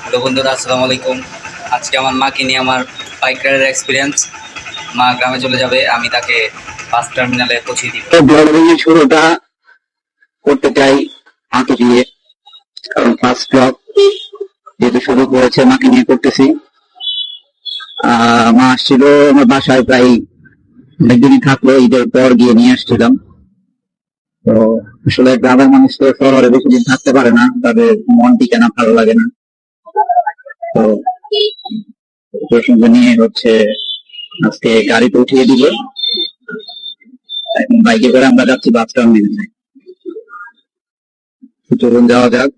Hello বন্ধুরা, আসসালামু আলাইকুম। আজকে আমার মাকে নিয়ে আমার বাইক রাইডের এক্সপিরিয়েন্স। মা গ্রামে চলে যাবে, আমি তাকে বাস টার্মিনালে পৌঁছে দিব। ব্লগিং এর শুরুটা করতে চাই মাকে দিয়ে, কারণ ফার্স্ট ব্লগ যেহেতু শুরু করেছে মাকে নিয়ে করতেছি। মা আসছিল আমার বাসায়, প্রায় অনেকদিনই থাকলো, ঈদের পর গিয়ে নিয়ে আসছিলাম। তো আসলে গ্রামের মানুষ তো শহরে বেশি দিন থাকতে পারে না, তাদের মন টিকে না, ভালো লাগে না। তো ওর সঙ্গে নিয়ে হচ্ছে আজকে গাড়িতে উঠিয়ে দিব। এখন বাইকে করে আমরা যাচ্ছি বাস টার্মিনালে। চলুন যাওয়া যাক।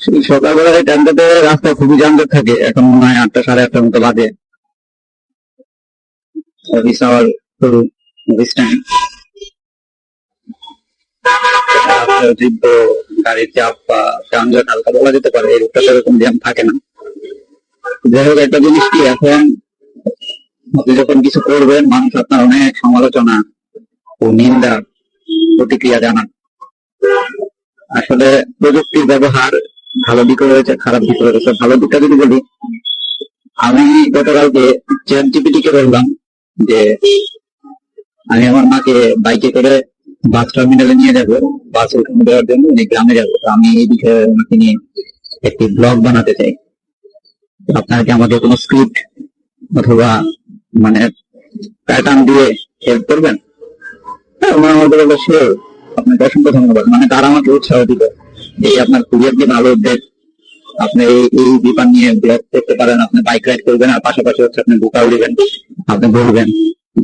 সেই সকালবেলার এই টাইমটাতে রাস্তা খুবই যানজট থাকে। এখন মনে হয় 8টা সাড়ে 8টার মতো বাজে। অফিস আওয়ার শুরু, অফিস টাইম। তীব্র গাড়ির চাপ বা যানজট হালকা বলা যেতে পারে, এই রুটটা এরকম জ্যাম থাকে না। যাই হোক, একটা জিনিস কি, এখন আপনি যখন কিছু করবেন মানুষ আপনার অনেক সমালোচনা ও নিন্দা প্রতিক্রিয়া জানান। আসলে প্রযুক্তির ব্যবহার ভালো দিকে রয়েছে, খারাপ দিকে রয়েছে। ভালো দিকটা যদি বলি, আমি গতকালকে চ্যাট জিপিটি কে বললাম যে আমি আমার মাকে বাইকে করে বাস টার্মিনালে নিয়ে যাবো, বাস উঠানো দেওয়ার জন্য উনি গ্রামে যাবো। তো আমি এই বিষয়ে ওনাকে নিয়ে একটি ব্লগ বানাতে চাই। আপনারা কি আমাকে কোনো স্ক্রিপ্ট অথবা মানে প্যাটার্ন দিয়ে হেল্প করবেন? হ্যাঁ, ওনার আমাদের অবশ্যই। আপনাকে অসংখ্য ধন্যবাদ। মানে তারা আমাকে উৎসাহ দিল যে আপনার খুবই একটি ভালো উদ্যোগ, আপনি এই বিমান নিয়ে ব্লগ করতে পারেন, আপনি বাইক রাইড করবেন আর পাশাপাশি হচ্ছে আপনি বুকাও দিবেন, আপনি বলবেন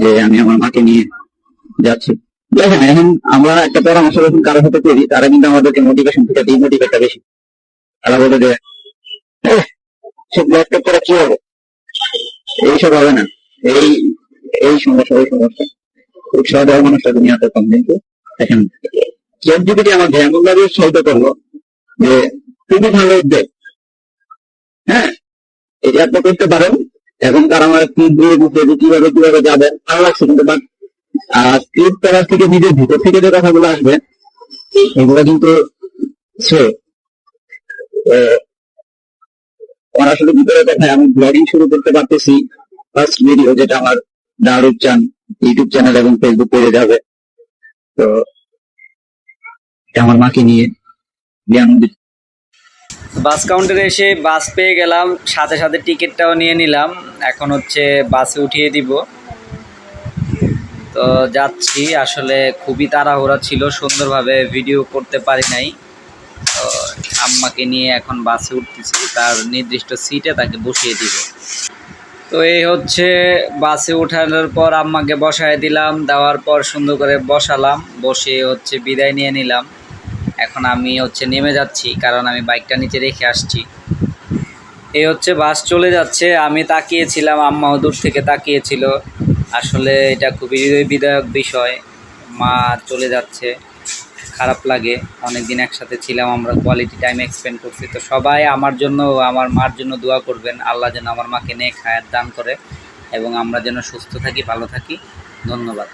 যে আমি আমার মাকে নিয়ে যাচ্ছি। দেখেন, এখন আমরা একটা পরামর্শ যখন কারোর সাথে করি, তারা কিন্তু আমাদেরকে মোটিভেশন থেকে ডিমোটিভেটটা বেশি। তারা বলে যে সে ব্লগ টেক করে কি হবে, এইসব হবে না, এই এই সমস্যা ওই সমস্যা। উৎসাহ দেওয়ার মানুষটা দুনিয়াতে কম। কিন্তু দেখেন, চ্যাট জিপিটি আমাকে এমন ভাবে উৎসাহিত করলো যে খুবই ভালো উদ্যোগ। হ্যাঁ, এই যে আপনি করতে পারেন। এখন তারা আমার স্ক্রিপ্ট দিয়ে দিচ্ছে যে কিভাবে কিভাবে যাবেন, ভালো লাগছে। কিন্তু স্ক্রিপ্ট করার থেকে নিজের ভিতর থেকে যে কথাগুলো আসবে এগুলো কিন্তু আমার আসলে ভিতরে কথায় আমি ব্লগিং শুরু করতে পারতেছি। ফার্স্ট ভিডিও যেটা আমার দারুদ চান ইউটিউব চ্যানেল এবং ফেসবুক পেজে যাবে। তো আমার মাকে নিয়ে আনন্দিত। বাস কাউন্টারে এসে বাস পেয়ে গেলাম, সাথে সাথে টিকিটটাও নিয়ে নিলাম। এখন হচ্ছে বাসে উঠিয়ে দিব। তো যাচ্ছি। আসলে খুবই তাড়াহুড়া ছিল, সুন্দরভাবে ভিডিও করতে পারি নাই। তো আম্মাকে নিয়ে এখন বাসে উঠতেছি, তার নির্দিষ্ট সিটে তাকে বসিয়ে দিব। তো এই হচ্ছে বাসে ওঠানোর পর আম্মাকে বসায় দিলাম, দেওয়ার পর সুন্দর করে বসালাম, বসে হচ্ছে বিদায় নিয়ে নিলাম। এখন আমি হচ্ছে নেমে যাচ্ছি, কারণ আমি বাইকটা নিচে রেখে আসছি। এই হচ্ছে বাস চলে যাচ্ছে। আমি তাকিয়েছিলাম, আম্মাও দূর থেকে তাকিয়েছিল। আসলে এটা খুবই হৃদয় বিদায়ক বিষয়। মা চলে যাচ্ছে, খারাপ লাগে। অনেক দিন একসাথে ছিলাম, আমরা কোয়ালিটি টাইম এক্সপেন্ড করছি। তো সবাই আমার জন্য, আমার মার জন্য দোয়া করবেন। আল্লাহ যেন আমার মাকে নেক হায়াত দান করে এবং আমরা যেন সুস্থ থাকি, ভালো থাকি। ধন্যবাদ।